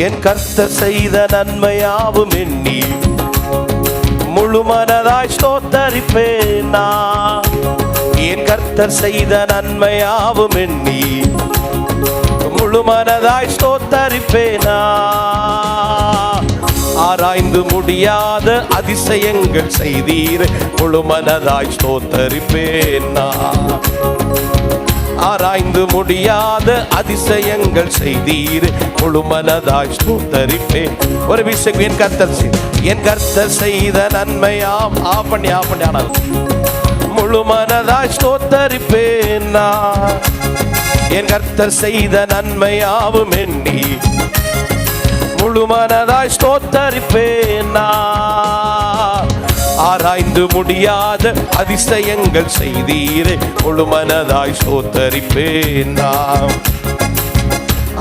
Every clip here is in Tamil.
என் கர்த்தர் செய்த நன்மையாவும் எண்ணி முழு மனதாய் ஸ்தோத்தரிப்பேன் நான். என் கர்த்தர் செய்த நன்மையாவும் எண்ணி முழு மனதாய் ஸ்தோத்தரிப்பேன் நான். ஆராய்ந்து முடியாத அதிசயங்கள் செய்தீர், முழு மனதாய் ஸ்தோத்தரிப்பேன் நான். ஆராய்ந்து முடியாத அதிசயங்கள் செய்தீர், முழு மனதாய் ஸ்தோத்தரிப்பேன். ஒரு விஷயம், என் கர்த்தர் செய்த நன்மையாம் ஆப்பண்டி முழு மனதாய் ஸ்தோத்தரிப்பேன் நான். என் கர்த்தர் செய்த நன்மையாவும் எண்ணி முழு மனதாய் ஸ்தோத்தரிப்பேன் நான். ஆராய்ந்து முடியாத அதிசயங்கள் செய்தீரே, முழு மனதாய் ஸ்தோத்தரிப்பேன் நான்.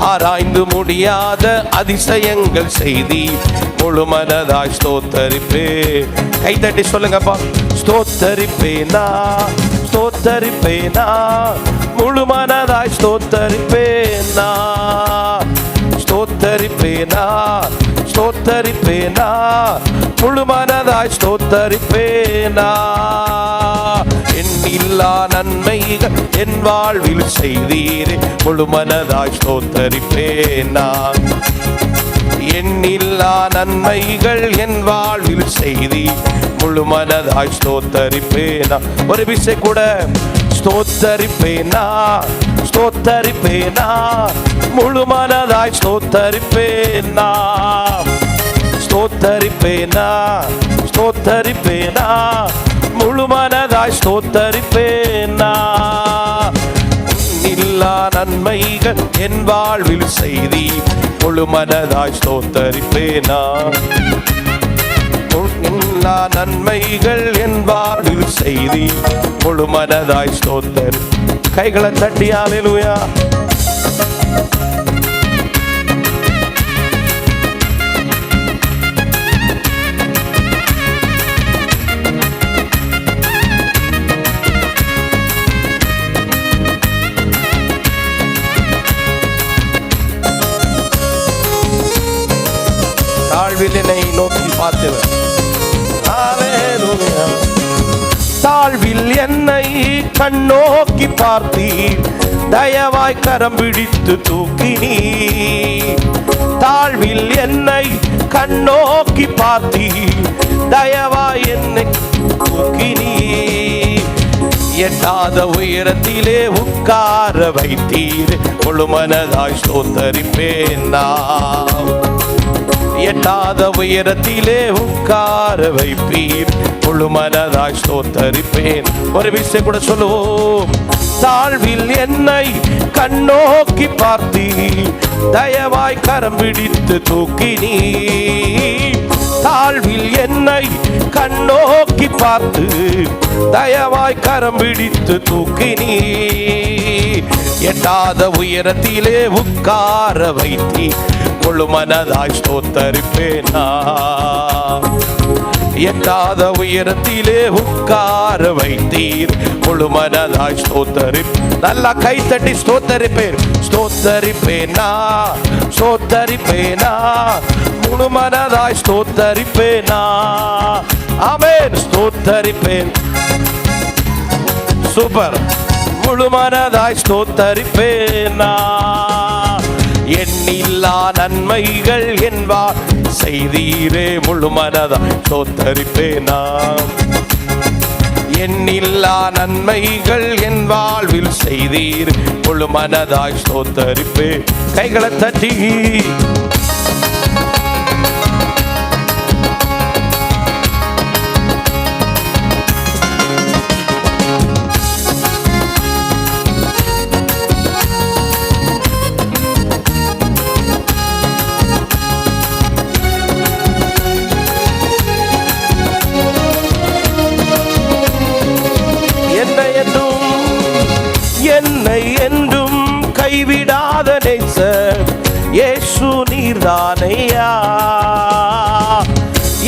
ஆராய்ந்து முடியாத அதிசயங்கள் செய்தி முழு மனதாய் ஸ்தோத்தரிப்பேன். கைத்தட்டி சொல்லுங்கப்பா. ஸ்தோத்தரிப்பேனா, ஸ்தோத்தரிப்பேனா, முழு மனதாய் ஸ்தோத்தரிப்பேனா, ஸ்தோத்தரிப்பேனா, ஸ்தோத்தரிப்பேனா, முழு மனதாய் ஸ்தோத்தரிப்பேனா. எண்ணில்லா நன்மைகள் என் வாழ்வில் செய்தீரே, முழு மனதாய் ஸ்தோத்தரிப்பேனா. எண்ணில்லா நன்மைகள் என் வாழ்வில் செய்தி முழு மனதாய் ஸ்தோத்தரிப்பேனா. ஒரு விசை கூட. ஸ்தோத்தரிப்பேனா, ஸ்தோத்தரிப்பேனா, முழு மனதாய் ஸ்தோத்தரிப்பேனா. ஸ்தோத்தரிப்பேனா, ஸ்தோத்தரிப்பேனா, முழு மனதாய் ஸ்தோத்தரிப்பேனா. இல்லா நன்மைகள் என் வாழ்வில் செய்தி முழு மனதாய் ஸ்தோத்தரிப்பேனா. எல்லா நன்மைகள் என் வாழ்வில் செய்தி முழு மனதாய் ஸ்தோத்தரி. கைகளை தட்டி அல்லேலூயா. தாழ்வில் என்னை நோக்கி பார்த்தவர். தாழ்வில் என்னை கண்ணோக்கி பார்த்தீர், தயவாய் கரம் பிடித்து தூக்கினீர். தாழ்வில் என்னை கண்ணோக்கி பார்த்தீர், தயவாய் என்னை தூக்கினீர். எட்டாத உயரத்திலே உட்கார வைத்தீர், முழு மனதாய் ஸ்தோத்தரிப்பேன் நான். எட்டாத உயரத்திலே உட்கார வைப்பீர், முழு மனதாய் ஸ்தோத்தரிப்பேன். ஒரு விஷயம் கூட சொல்லுவோம். தாழ்வில் என்னை கண்ணோக்கி பார்த்தீர், தயவாய் கரம் பிடித்து தூக்கினீர். தாழ்வில் என்னை கண்ணோக்கி பார்த்து தயவாய் கரம் பிடித்து தூக்கினீர். எட்டாத உயரத்திலே உட்கார வைத்தீர், முழு மனதாய் ஸ்தோத்தரிப்பேனா. எட்டாத உயரத்திலே உட்கார வைத்தீர், முழு மனதாய் ஸ்தோத்தரிப். நல்லா கைத்தட்டி ஸ்தோத்தரிப்பேன். ஸ்தோத்தரிப்பேனா, ஸ்தோத்தரிப்பேனா, முழு மனதாய் ஸ்தோத்தரிப்பேனா. ஆமென். ஸ்தோத்தரிப்பேன். சூப்பர். முழு மனதாய் ஸ்தோத்தரிப்பேனா. எண்ணில்லா நன்மைகள் என்பா செய்தீரே, முழு மனதாய் ஸ்தோத்தரிப்பேனா. எண்ணில்லா நன்மைகள் என் வாழ்வில் செய்தீர், முழு மனதாய் ஸ்தோத்தரிப்பே. கைகளை தட்டி என்னை என்றும் கைவிடாத நேசர் இயேசு நீர்தானையா.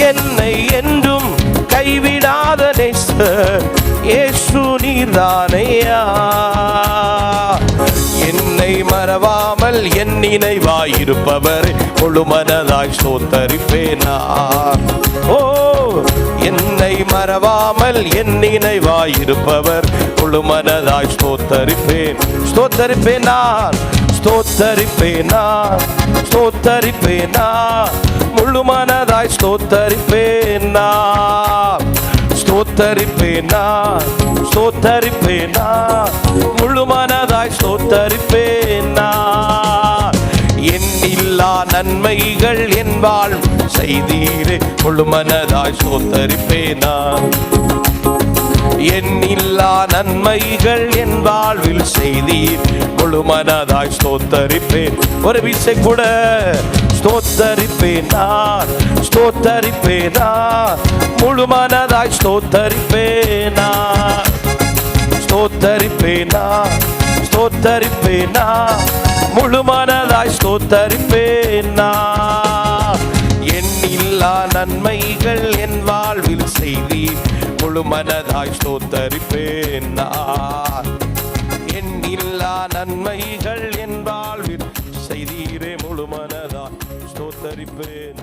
என்னை என்றும் கைவிடாத நேசர் இயேசு நீர்தானையா. என்னை மறவாமல் என் நினைவாயிருப்பவர் முழு மனதாய் ஸ்தோத்தரிப்பேனா. ஓ, என்னை மறவாமல் என் நினைவாயிருப்பவர் முழு மனதாய் ஸ்தோத்தரிப்பேன். ஸ்தோத்தரிப்பேனா, ஸ்தோத்தரிப்பேனா, ஸ்தோத்தரிப்பேனா, முழு மனதாய் ஸ்தோத்தரிப்பேனா. ஸ்தோத்தரிப்பேனா, ஸ்தோத்தரிப்பேனா, முழு மனதாய் ஸ்தோத்தரிப்பேனா. எண்ணில்லா நன்மைகள் என் வாழ்வு செய்தீரே முழு மனதாய் ஸ்தோத்தரிப்பேனா. எண்ணில்லா நன்மைகள் என் வாழ்வில் செய்தீர் முழு மனதாய் ஸ்தோத்தரிப்பேன். ஒரு வீசை கூட ஸ்தோத்தரிப்பேனா, ஸ்தோத்தரிப்பேனா, முழு மனதாய் ஸ்தோத்தரிப்பேனா. ஸ்தோத்தரிப்பேனா, ஸ்தோத்தரிப்பேனா, முழு மனதாய் ஸ்தோத்தரிப்பேனா. எண்ணில்லா நன்மைகள் என் வாழ்வில் செய்தீர் முழு மனதாய் ஸ்தோத்தரிப்பேனா. எண்ணில்லா நன்மைகள் என் வாழ்வில் செய்தீரே முழு மனதாய் ஸ்தோத்தரிப்பேன்.